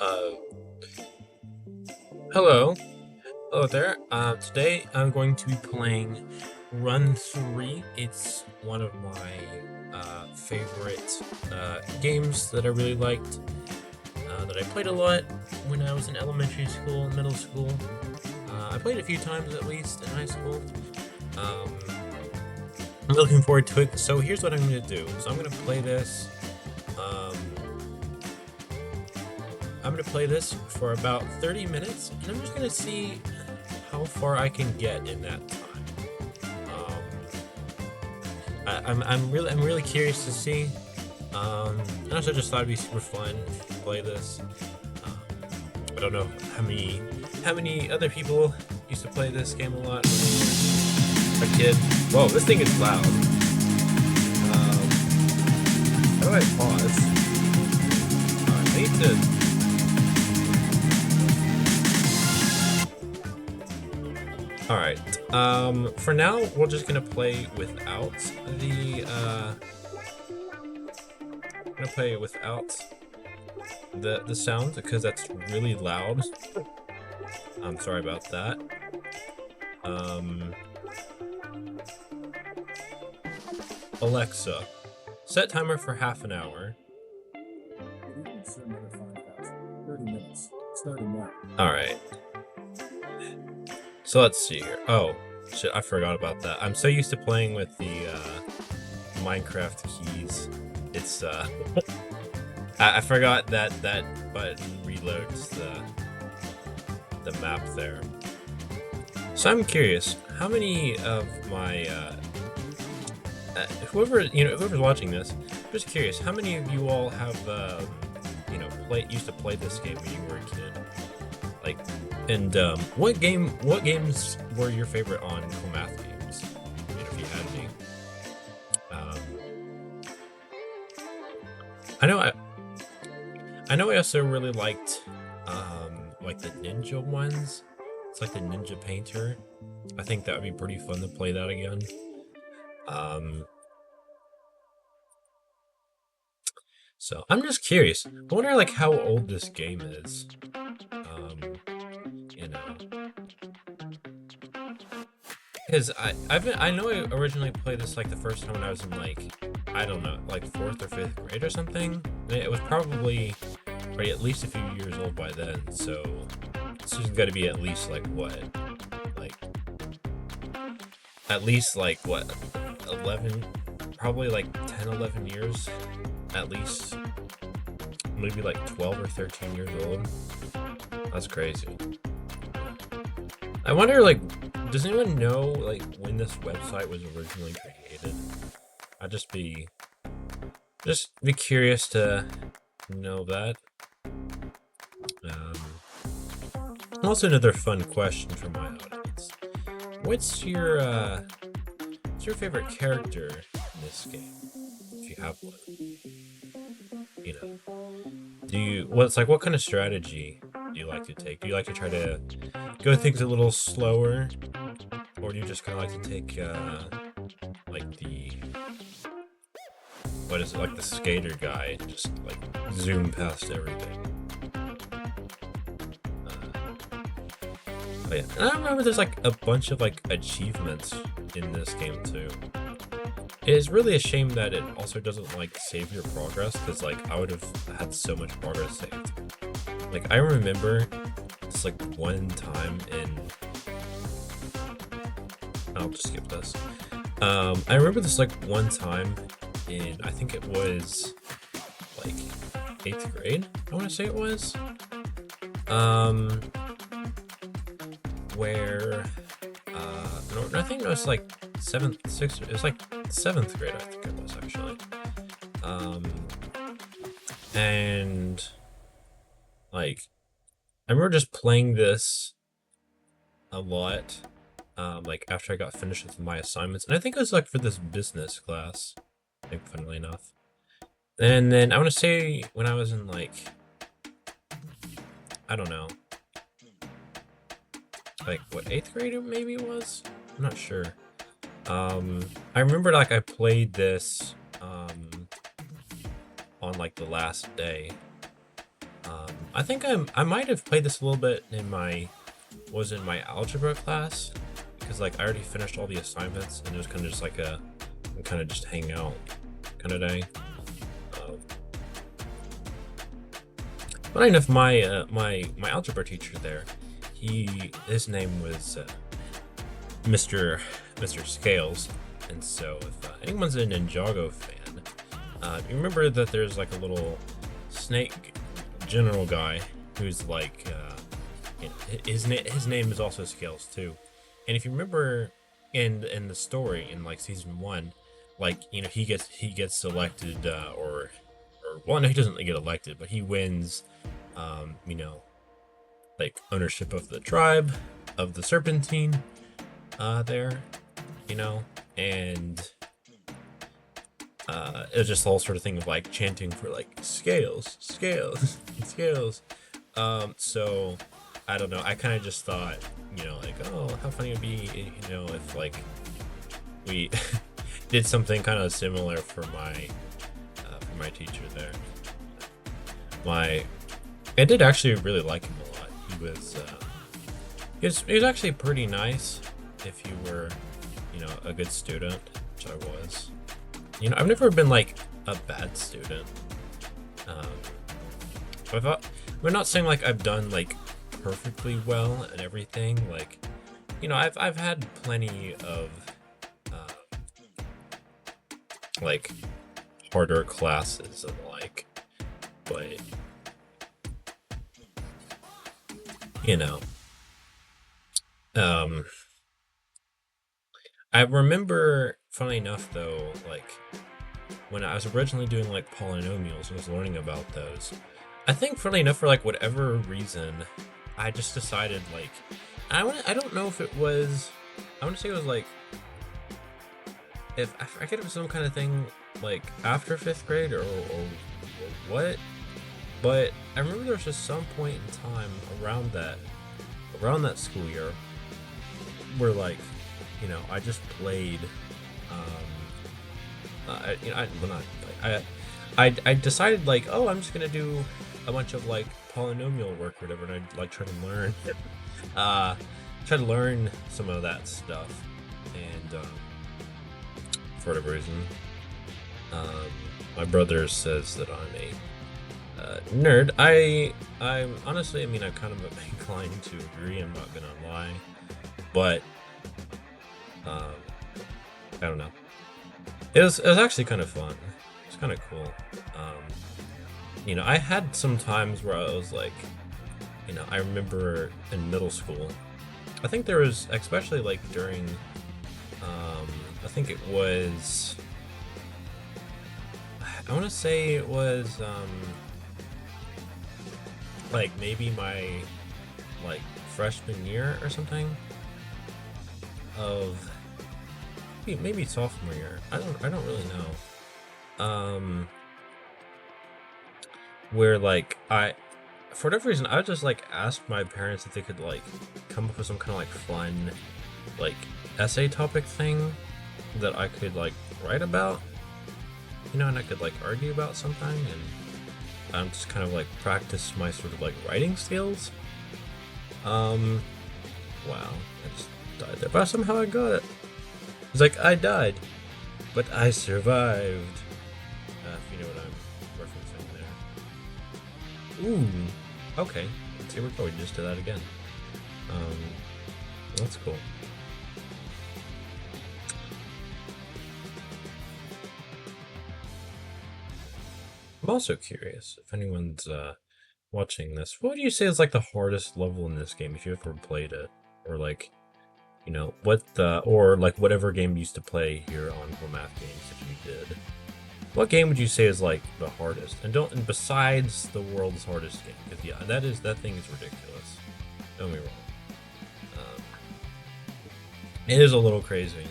Uh, hello. Hello there. Today I'm going to be playing Run 3. It's one of my favorite games that I really liked, that I played a lot when I was in elementary school, middle school. I played a few times at least in high school. Um, I'm looking forward to it. So here's what I'm going to do. So Um, I'm going to play this for about 30 minutes, and I'm just going to see how far I can get in that time. I'm really curious to see. And also just thought it'd be super fun to play this. Um, I don't know how many other people used to play this game a lot when they were a kid. Whoa, this thing is loud. How do I pause? I need to. Alright, for now, we're just gonna play without the sound, because that's really loud. I'm sorry about that. Alexa, set timer for half an hour. SirNether 5000. 30 minutes. Starting now. Alright. So let's see here. Oh, shit, I forgot about that. I'm so used to playing with the Minecraft keys. It's I forgot that button reloads the map there. So I'm curious, how many of my whoever's watching this, I'm just curious, how many of you all have used to play this game when you were a kid? Like, and what games were your favorite on math games? If you had any. I know I also really liked like the ninja ones. It's like the Ninja Painter. I think that would be pretty fun to play that again. So I'm just curious. I wonder like how old this game is. You know, because I know I originally played this like the first time when I was in like, I don't know, like 4th or 5th grade or something. And it was probably at least a few years old by then. So this has got to be at least like what, like at least like what, 11, probably like 10, 11 years at least. Maybe like 12 or 13 years old. That's crazy. I wonder, like, does anyone know, like, when this website was originally created? I'd just be curious to know that. Also, another fun question for my audience: what's your favorite character in this game, if you have one? You know, what kind of strategy do you like to take? Do you like to try to go things a little slower, or do you just kind of like to take like like the skater guy, and just like zoom past everything? Oh yeah, and I remember there's like a bunch of like achievements in this game too. It is really a shame that it also doesn't like save your progress, because like I would have had so much progress saved. Like I remember it's like one time in, I'll just skip this. I remember this like one time in, I think it was like 8th grade, I want to say it was. Where no, I think it was like 7th, 6th, it was like 7th grade, I think it was actually. And like I remember just playing this a lot, like after I got finished with my assignments, and I think it was like for this business class, I think, funnily enough. And then I want to say when I was in like, I don't know, like what, 8th grade maybe it was? I'm not sure. I remember like I played this on like the last day I think I might have played this a little bit in my algebra class, because like I already finished all the assignments and it was kind of just like a kind of just hang out kind of day. Uh, Funny enough, my algebra teacher there, his name was Mr. Scales, and so if anyone's a Ninjago fan, you remember that there's like a little snake general guy who's like his name is also Scales too. And if you remember in the story in like season one, like he gets selected or well, no, he doesn't get elected, but he wins you know, like ownership of the tribe of the Serpentine there, you know, and it was just the whole sort of thing of like chanting for like scales, scales, scales. So I don't know. I kind of just thought, like, oh, how funny it'd be, if like we did something kind of similar for my teacher there. I did actually really like him a lot. He was actually pretty nice if you were, a good student, which I was. I've never been like a bad student. Um, we're not saying like I've done like perfectly well and everything. Like, I've had plenty of like harder classes and like, but you know, um, I remember, funny enough though, like when I was originally doing like polynomials, I was learning about those. I think, funny enough, for like whatever reason, I just decided like I don't know if it was, I want to say it was like, if I forget, it was some kind of thing like after fifth grade or what, but I remember there was just some point in time around that school year where like, I just played, well, not play, I decided like, oh, I'm just gonna do a bunch of like polynomial work or whatever, and I like try to learn some of that stuff, and for whatever reason, my brother says that I'm a nerd. I'm honestly, I'm kind of inclined to agree. I'm not gonna lie, but um, I don't know. It was actually kind of fun. It's kind of cool. I had some times where I was like, I remember in middle school, I think there was, especially like during, I think it was, I want to say it was, like maybe my, like freshman year or something of, maybe sophomore year. I don't really know. Where like for whatever reason, I just like asked my parents if they could like come up with some kind of like fun like essay topic thing that I could like write about, and I could like argue about something, and just kind of like practice my sort of like writing skills. Wow, I just died there, but somehow I got it. It's like I died, but I survived. If you know what I'm referencing there. Ooh, okay. Here we go. We just did that again. That's cool. I'm also curious if anyone's watching this. What do you say is like the hardest level in this game if you ever played it, or like, or like whatever game you used to play here on Cool Math Games that you did? What game would you say is like the hardest? And besides the world's hardest game, because yeah, that thing is ridiculous. Don't get me wrong. Um, it is a little crazy.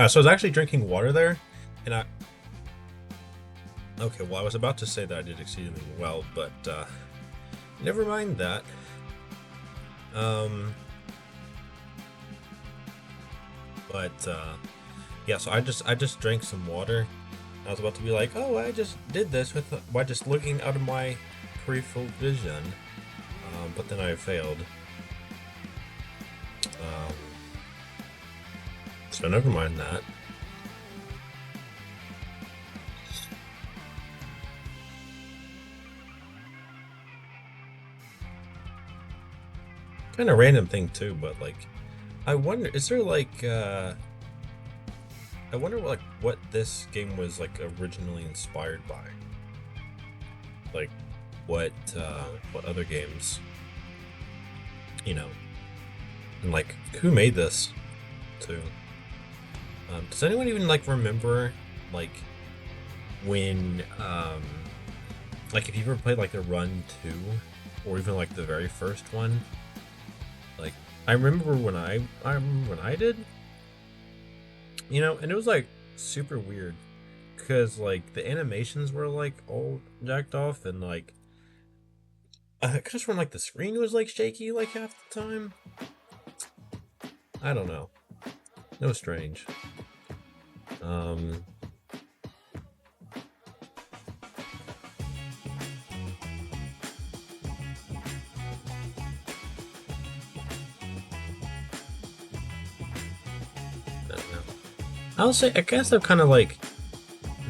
So I was actually drinking water there, and okay, well, I was about to say that I did exceedingly well, but never mind that. But yeah, so I just drank some water. I was about to be like, oh, I just did this with by just looking out of my peripheral vision, but then I failed. Um, so never mind that. Kind of random thing too, but like, I wonder, is there like, I wonder what this game was like originally inspired by. Like, what other games, you know, and like who made this too? Does anyone even like remember like when like if you ever played like the Run 2 or even like the very first one? Like I remember when I did, and it was like super weird because like the animations were like all jacked off and like I could just when like the screen was like shaky like half the time. I don't know. It was strange. Um, I don't know. I'll say I guess I've kind of like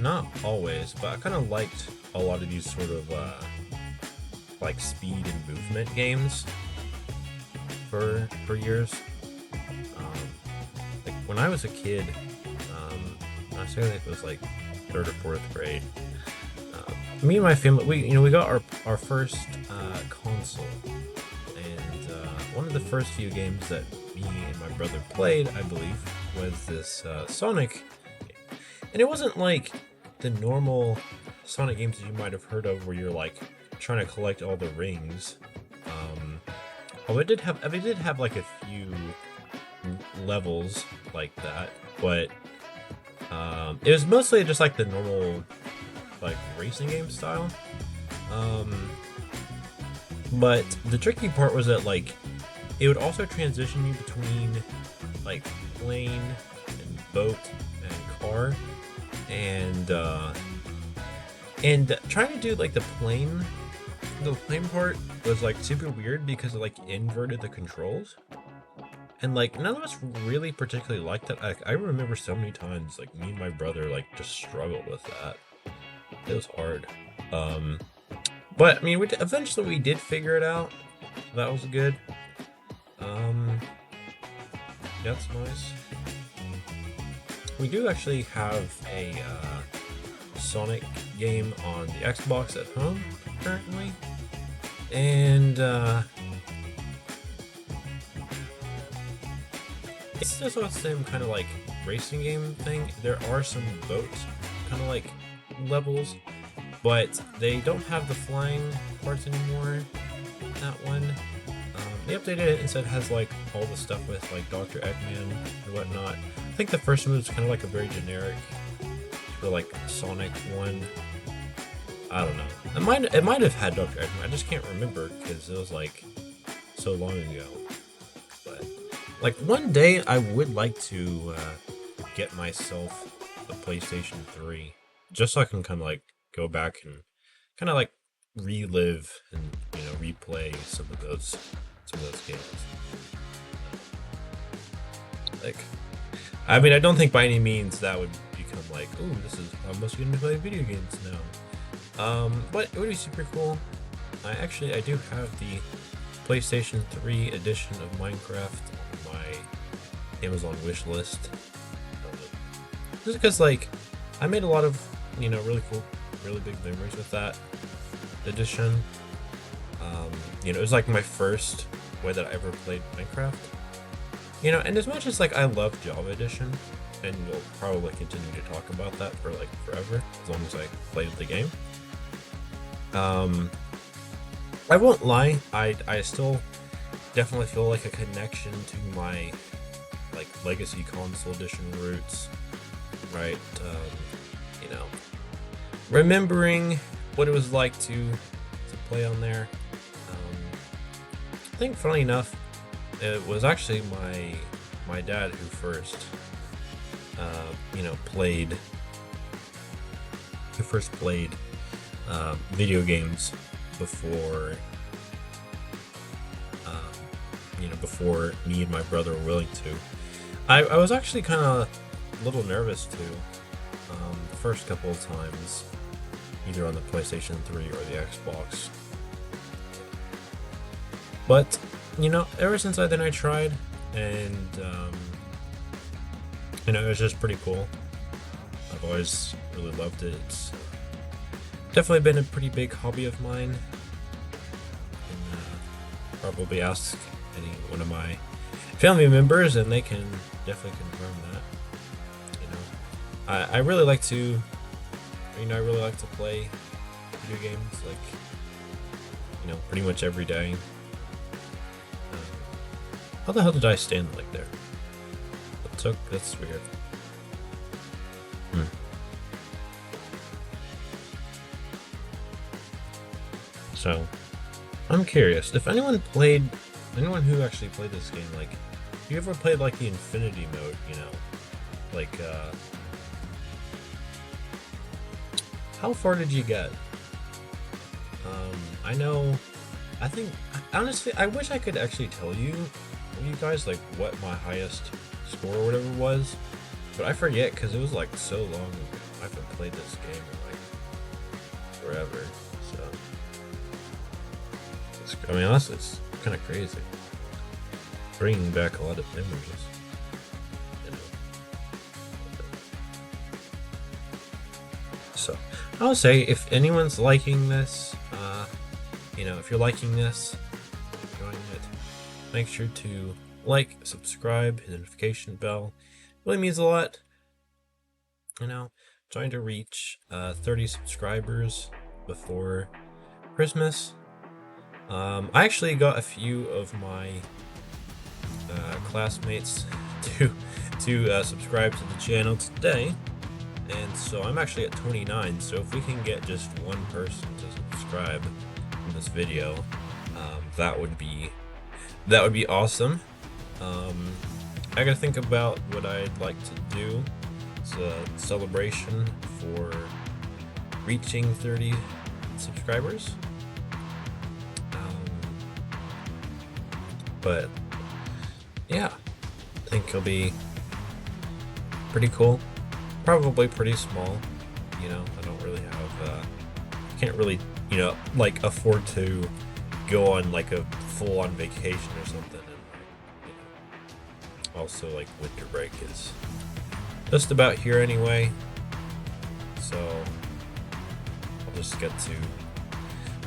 not always, but I kind of liked a lot of these sort of like speed and movement games for years. Um, like when I was a kid, I say it was like third or fourth grade. Me and my family, we got our first console, and one of the first few games that me and my brother played, I believe, was this Sonic game. And it wasn't like the normal Sonic games that you might have heard of, where you're like trying to collect all the rings. Although it did have like a few levels like that, but it was mostly just like the normal like racing game style. But the tricky part was that like it would also transition you between like plane and boat and car, and trying to do like the plane part was like super weird because it like inverted the controls. And like none of us really particularly liked that. I remember so many times like me and my brother like just struggled with that. It was hard. But I mean, eventually we did figure it out. That was good. That's nice. We do actually have a Sonic game on the Xbox at home currently, and it's just the same kind of like racing game thing. There are some boat kind of like levels, but they don't have the flying parts anymore. That one, they updated it and said it has like all the stuff with like Dr. Eggman and whatnot. I think the first one was kind of like a very generic, for like Sonic one. I don't know. It might have had Dr. Eggman. I just can't remember because it was like so long ago. But like one day I would like to get myself a PlayStation 3 just so I can kind of like go back and kind of like relive and replay some of those games. Like, I mean, I don't think by any means that would become like, oh, this is how much you can play video games now. But it would be super cool. I do have the PlayStation 3 edition of Minecraft on my Amazon wish list. Just because like I made a lot of really cool, really big memories with that edition. It was like my first way that I ever played Minecraft. And as much as like I love Java Edition, and we'll probably continue to talk about that for like forever, as long as I played the game. I won't lie, I still definitely feel like a connection to my like Legacy Console Edition roots, right? Remembering what it was like to play on there. I think, funny enough, it was actually my dad who first played, video games before, before me and my brother were willing to. I was actually kind of a little nervous too, the first couple of times, either on the PlayStation 3 or the Xbox. But, ever since then I tried, and, it was just pretty cool. I've always really loved it. It's definitely been a pretty big hobby of mine. And, probably ask any one of my family members, and they can definitely confirm that. I really like to, play video games, like, pretty much every day. How the hell did I stand like there? That's weird. So, I'm curious if anyone who actually played this game, like, you ever played like the infinity mode, like, how far did you get? I think, honestly, I wish I could actually tell you guys, like, what my highest score or whatever was, but I forget because it was like so long ago. I haven't played this game in like forever, so it's kind of crazy, bringing back a lot of memories. So I'll say, if anyone's liking this, if you're liking this, enjoying it, make sure to like, subscribe, hit the notification bell. It really means a lot. Trying to reach 30 subscribers before Christmas. I actually got a few of my classmates to subscribe to the channel today, and so I'm actually at 29. So if we can get just one person to subscribe in this video, that would be awesome. I gotta think about what I'd like to do. It's a celebration for reaching 30 subscribers. But yeah, I think it'll be pretty cool. Probably pretty small. I don't really have, can't really, like, afford to go on like a full-on vacation or something. And also, like, winter break is just about here anyway, so I'll just get to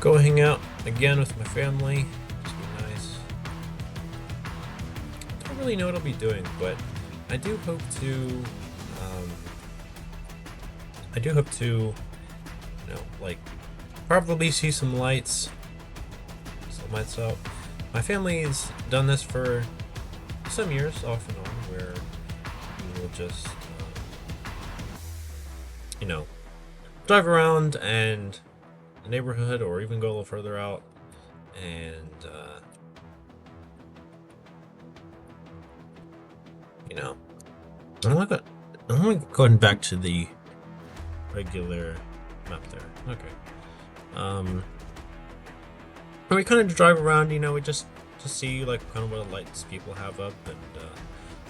go hang out again with my family. It's be nice. Don't really know what I'll be doing, but I do hope to like, probably see some lights out. My family's done this for some years off and on, where we will just drive around and the neighborhood, or even go a little further out, and I'm only going back to the regular map there. Okay. And we kind of drive around, we just to see, like, kind of what lights people have up, and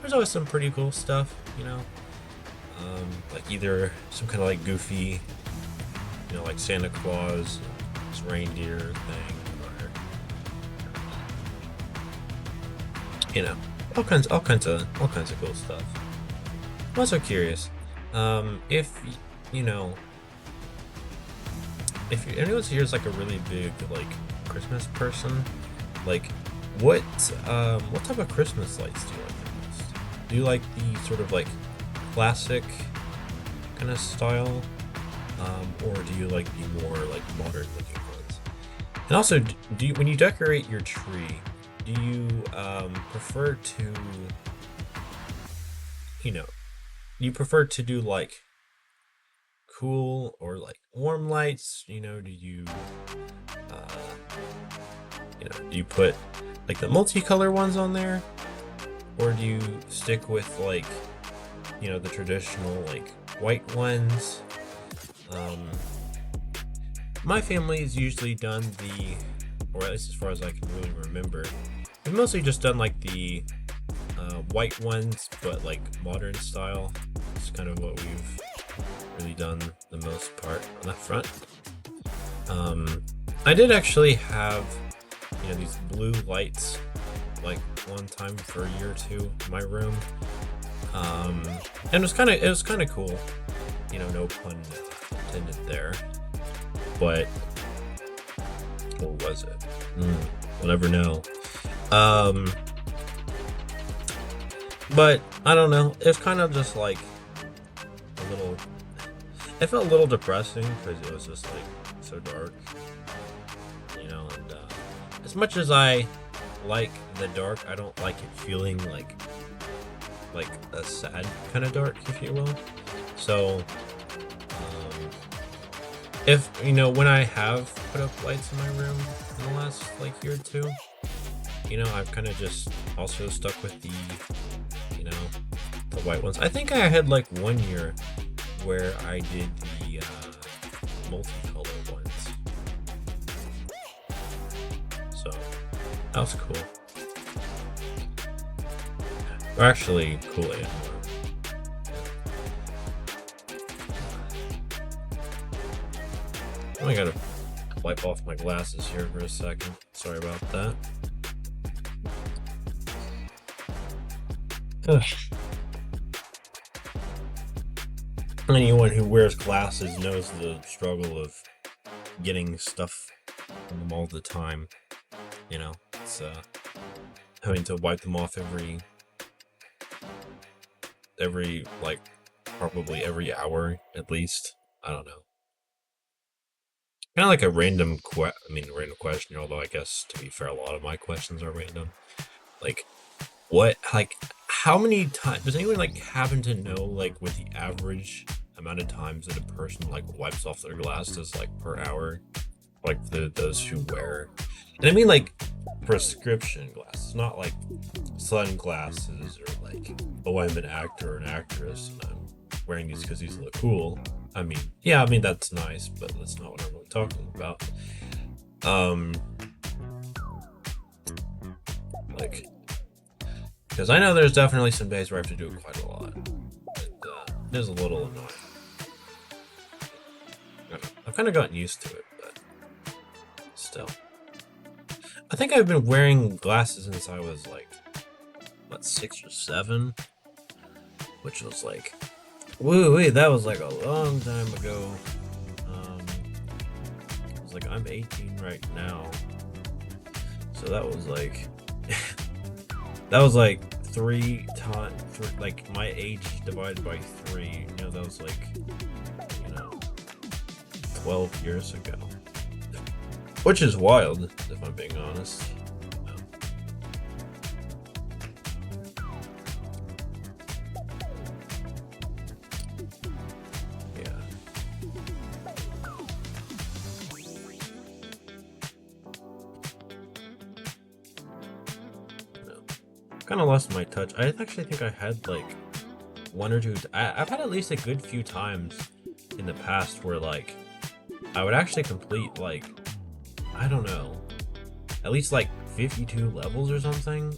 there's always some pretty cool stuff, like either some kind of like goofy, like Santa Claus, this reindeer thing, or all kinds of cool stuff. I'm also curious, if anyone here is like a really big, like, Christmas person, like, what type of Christmas lights do you like the most? Do you like the sort of like classic kind of style, or do you like the more like modern looking ones? And also, do you, when you decorate your tree, do you prefer to do like cool or like warm lights? Do you put like the multicolor ones on there, or do you stick with like the traditional like white ones. My family has usually done or at least as far as I can really remember, we've mostly just done like the white ones, but like modern style. It's kind of what we've really done the most part on that front. I did actually have these blue lights like one time for a year or two in my room, and it was kind of cool. No pun intended there. But what was it? We'll never know. But I don't know. It's kind of just like a little. It felt a little depressing because it was just like so dark, and as much as I like the dark, I don't like it feeling like a sad kind of dark, if you will. So, if when I have put up lights in my room in the last like year or two, I've kind of just also stuck with the white ones. I think I had like one year where I did the multicolor ones, so that was cool. Or actually, Kool-Aid. I gotta wipe off my glasses here for a second. Sorry about that. Ugh. Anyone who wears glasses knows the struggle of getting stuff on them all the time. It's having to wipe them off every like probably every hour at least. I don't know. Kind of like a random question, although I guess to be fair, a lot of my questions are random. Like, how many times does anyone like happen to know like what the average amount of times that a person like wipes off their glasses like per hour, like those who wear, and I mean like prescription glasses, not like sunglasses or like, oh, I'm an actor or an actress and I'm wearing these because these look cool. Yeah, that's nice, but that's not what I'm really talking about. Like, because I know there's definitely some days where I have to do it quite a lot. And, it is a little annoying. I've kind of gotten used to it, but still. I think I've been wearing glasses since I was like, 6 or 7? Which was like, wait, that was like a long time ago. I was like, I'm 18 right now. So that was like, that was like 3 times, like my age divided by 3. That was like, 12 years ago. Which is wild, if I'm being honest. Kind of lost my touch. I actually think I had like 1 or 2. I've had at least a good few times in the past where like I would actually complete like, I don't know, at least like 52 levels or something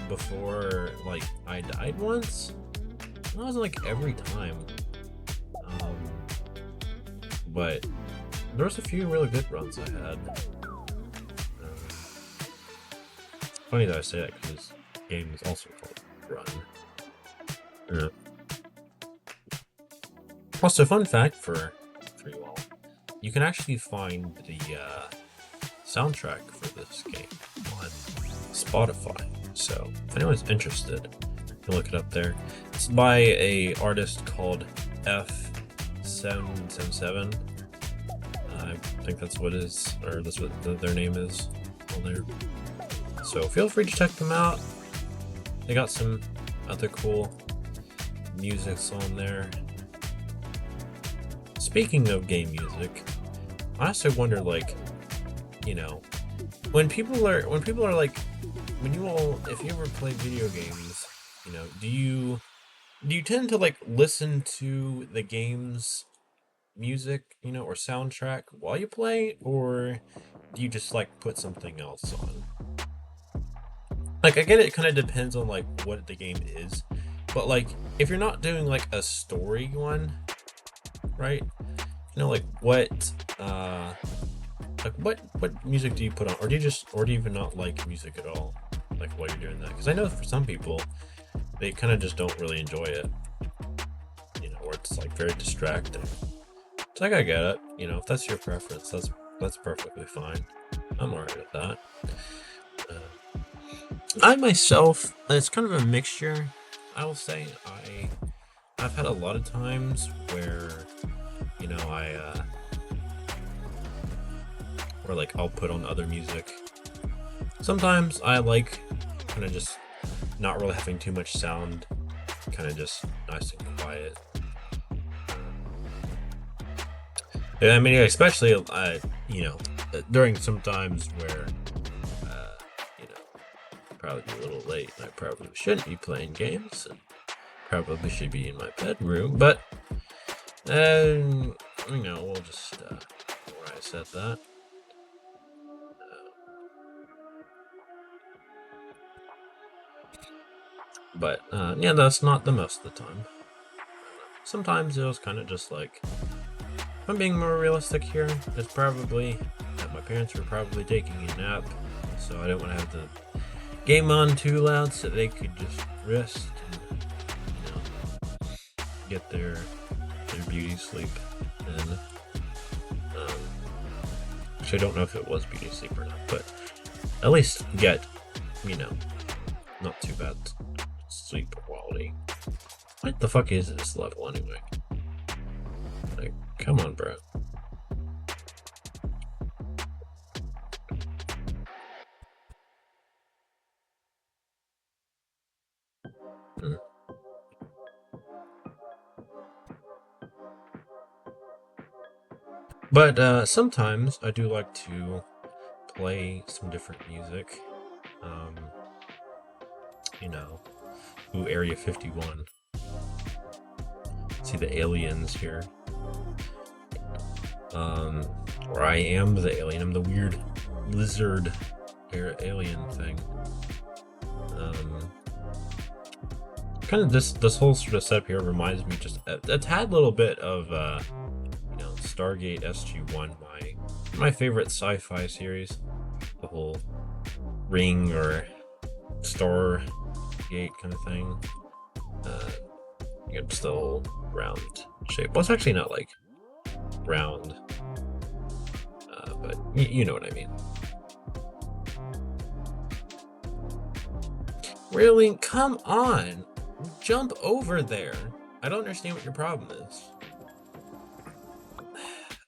before like I died once. That wasn't like every time, but there was a few really good runs I had. Funny that I say that because game is also called Run. Yeah. Also, fun fact for you all, you can actually find the soundtrack for this game on Spotify. So if anyone's interested, you can look it up there. It's by a artist called F777. I think that's what that's what their name is on there. So feel free to check them out. They got some other cool musics on there. Speaking of game music, I also wonder, like, when people are like, if you ever play video games, do you do you tend to like listen to the game's music, or soundtrack while you play, or do you just like put something else on? Like, I get it kind of depends on like what the game is, but like if you're not doing like a story one, right? Like uh what music do you put on, or do you even not like music at all, like while you're doing that? Because I know for some people they kind of just don't really enjoy it, where it's like very distracting. It's like I get it, if that's your preference, that's perfectly fine. I'm alright with that. I myself, it's kind of a mixture. I will say I've had a lot of times where where like I'll put on other music. Sometimes I like kind of just not really having too much sound, kind of just nice and quiet. Yeah, I mean, especially during some times where probably be a little late, and I probably shouldn't be playing games, and probably should be in my bedroom. But we'll just where I said that. But yeah, that's not the most of the time. Sometimes it was kind of just like, if I'm being more realistic here, it's probably that my parents were probably taking a nap, so I didn't want to have the game on too loud, so they could just rest and get their beauty sleep. And which I don't know if it was beauty sleep or not, but at least get not too bad sleep quality. What the fuck is this level anyway? Like, come on, bro. But sometimes I do like to play some different music. Ooh, Area 51. See the aliens here. Or I am the alien. I'm the weird lizard alien thing. Kind of this whole sort of setup here reminds me just a tad little bit of Stargate SG-1, my favorite sci-fi series. The whole ring or Stargate kind of thing. It's the whole round shape. Well, it's actually not like round, but you know what I mean. Really? Come on! Jump over there! I don't understand what your problem is.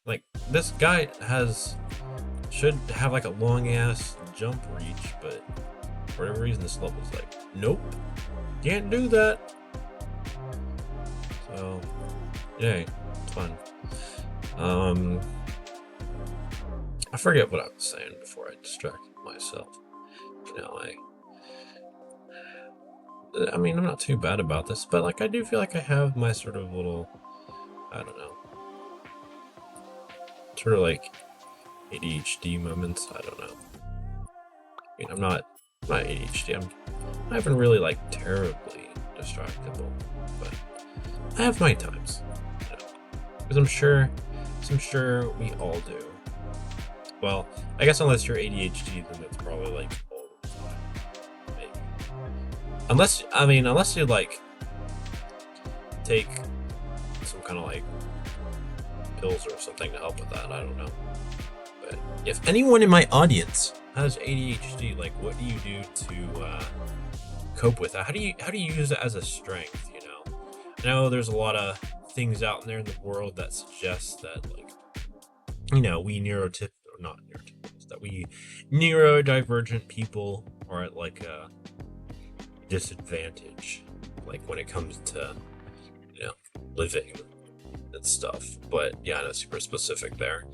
Like, this guy should have like a long ass jump reach, but for whatever reason this level's like, nope, can't do that. So, yay, it's fun. I forget what I was saying before I distracted myself. I mean, I'm not too bad about this, but like, I do feel like I have my sort of little, I don't know, sort of like ADHD moments. I don't know. I mean, I'm not ADHD. I haven't really like terribly distractible, but I have my times. Because I'm sure we all do. Well, I guess unless you're ADHD, then it's probably like all the time, maybe. Unless you like take some kind of like pills or something to help with that. I don't know. But if anyone in my audience has ADHD, like, what do you do to cope with that? How do you use it as a strength? I know there's a lot of things out there in the world that suggest that, like, we neurodivergent people are at like a disadvantage, like when it comes to living and stuff. But yeah, that's super specific there.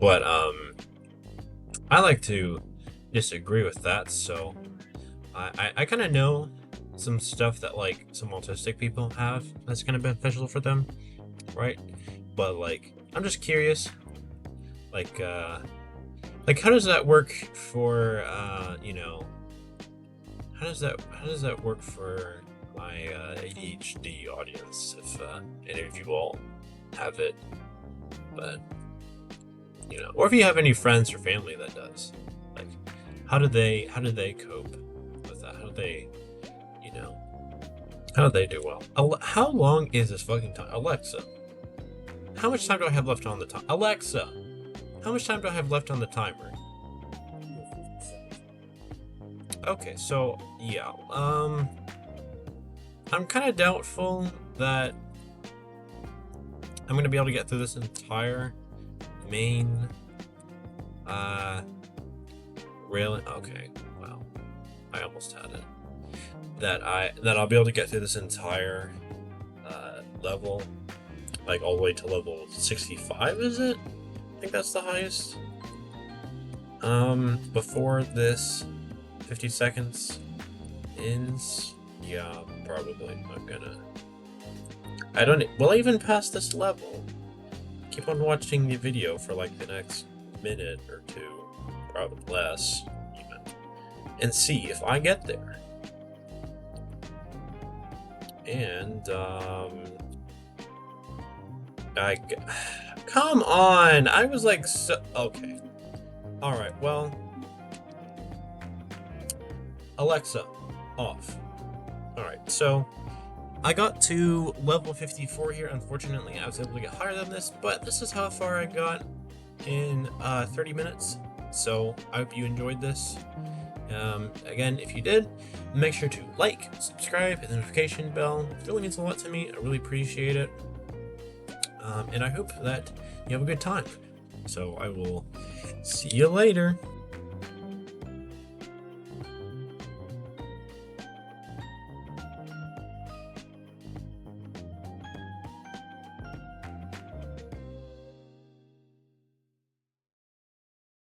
But I like to disagree with that. So I kind of know some stuff that like some autistic people have that's kind of beneficial for them, right? But like, I'm just curious, like how does that work for how does that work for my ADHD audience, if any of you all have it, but or if you have any friends or family that does, like, how do they cope with that? How do they how do they do well? How long is this fucking time? Alexa, how much time do I have left on the time? Alexa, how much time do I have left on the timer? Okay, so yeah, I'm kind of doubtful that I'm gonna be able to get through this entire main railing. Okay, wow, I almost had it. That I'll be able to get through this entire level, like all the way to level 65, is it? I think that's the highest. Before this 50 seconds ends. Yeah, probably. Will I even pass this level? Keep on watching the video for like the next minute or two, probably less even, and see if I get there. And come on, I was like, okay, all right, well, Alexa, off. All right, so I got to level 54 here. Unfortunately, I was able to get higher than this, but this is how far I got in 30 minutes. So I hope you enjoyed this. Again, if you did, make sure to like, subscribe, hit the notification bell. It really means a lot to me. I really appreciate it. And I hope that you have a good time. So I will see you later.